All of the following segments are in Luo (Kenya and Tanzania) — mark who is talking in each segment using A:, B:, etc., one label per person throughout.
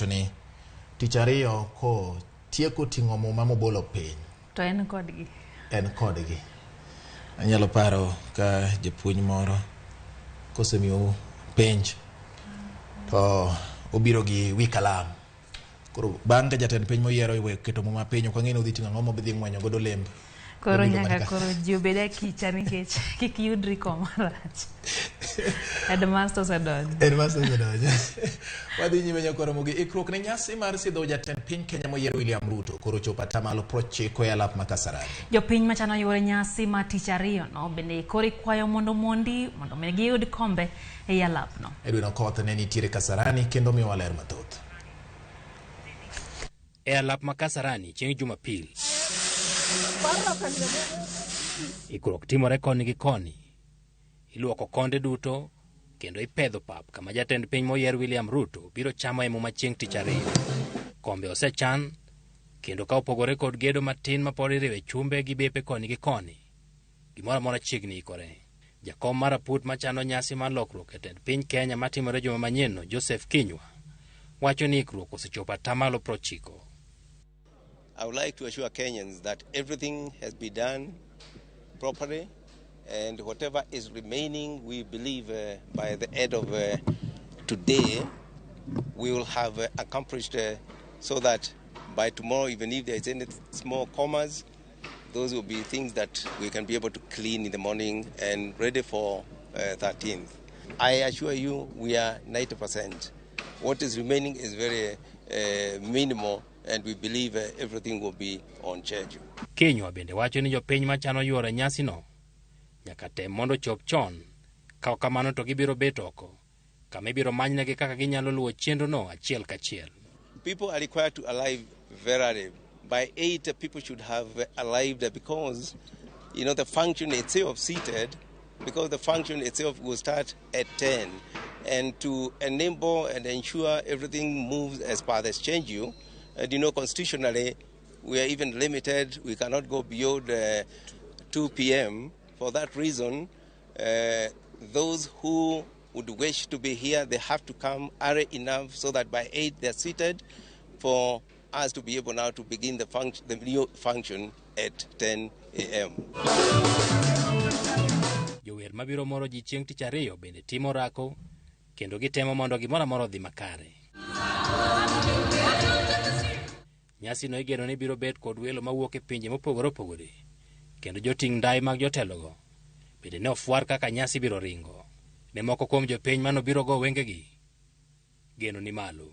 A: wacho ni tich ariyo ko tieko ting'o muma mobolo piny
B: to en kodgi
A: anyalo paro ka japuonj moro kosemiyo penj to obiro gi wi kalam koro bang' jatend piny moyiero iwe keto muma piny ok ang'e ni odhi ting'o ang'o mobidhi ng'wenyo godo lemb
B: koro nyaka koro ji obeda kicha nikech kik yudri komarach. Headmaster osedonjo.
A: Wadhi nyime nyakoro Mogi. Ikruok ne nyasi mar sidho jatend piny Kenya moyier William Ruto koro chopo atamalo 90 e alap ma Kasarani.
B: Jopiny machano yore nyasi ma tich ariyo no bende koro ikwayo mondo giyud kombe e alap no.
A: Edwin Okoth ne nitiere Kasarani kendo miyo waler mathoth.
C: E alap ma Kasarani chieng' Jumapil. Ikruok timore koni gi koni. Iluoko konde duto kendo ipedho pap kama jatend piny moyier William Ruto biro chamo muma chieng' tich ariyo. Kombe osechan kendo ka opogore kod gedo matin ma pod iriwe chumbe gi bepe koni gi koni. Gimoro amora chiegni ikore. Jakom mar aput machano nyasi mar lokruok e tend piny Kenya matimore juma manyien no Joseph Kinywa wacho ni ikruok osechopo atamalo 90.
D: I would like to assure Kenyans that everything has been done properly, and whatever is remaining, we believe by the end of today, we will have accomplished so that by tomorrow, even if there is any small commas, those will be things that we can be able to clean in the morning and ready for 13th. I assure you, we are 90%. What is remaining is very minimal, and we believe everything will be on schedule.
C: Kinywa bende wacho ni jopiny machano yuoro nyasi no nyaka tem mondo chop chon ka kamano to gibiro bet oko kama ibiro manynegi kaka ginyalo luwo chenro no achiel kachiel.
D: People are required to arrive very early. By 8, people should have arrived because, you know, the function itself seated, because the function itself will start at 10. And to enable and ensure everything moves as per the schedule, you know, constitutionally, we are even limited. We cannot go beyond 2 p.m. For that reason, those who would wish to be here, they have to come early enough so that by 8 they're seated for us to be able now to begin the new function at 10 a.m.
C: Jower mabiro moro ji chieng' tich ariyo bende timo rako kendo gitemo mondo gimoro amora odhi makare. Nyasi no igeno ni biro bet kod welo mawuok e pinje mopogore opogore kendo joting' ndai mag jotelogo bende ne ofwar kaka nyasi biro ringo. Ne moko kuom jopiny mano biro go wengegi geno ni malo.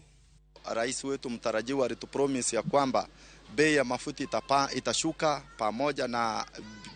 E: Rais wetu mtarajiwa alitupromise ya kwamba bei ya mafuta itashuka pamoja na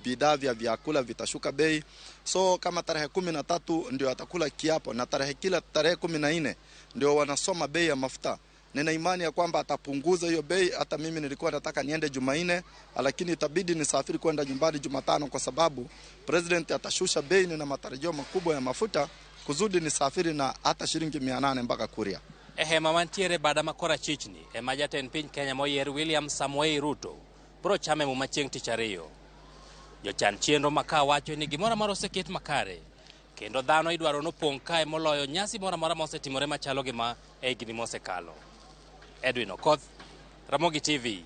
E: bidhaa vya vyakula vitashuka bei. So kama tarehe 13 ndio atakula kiapo na tarehe 14 ndio wanasoma bei ya mafuta. Nina imani ya kwamba atapunguza hiyo bei. Hata mimi nilikuwa nataka niende Jumanne, lakini itabidi nisafiri kwenda nyumbani Jumatano kwa sababu president atashusha bei. Nina matarajio makubwa ya mafuta kuzudi nisafiri na hata shilingi 800 mpaka Kuria.
C: Hema mantiere bada makora chichni ema jatend piny Kenya moyier William Samoei Ruto bro chame muma chieng' tich ariyo. Jochan chenro maka wacho ni gimoro amora oseket makare kendo dhano idwaro nopong' kae moloyo nyasi moro amora mosetimore machalo gi ma e higni mosekalo. Edwin Okoth, Ramogi TV.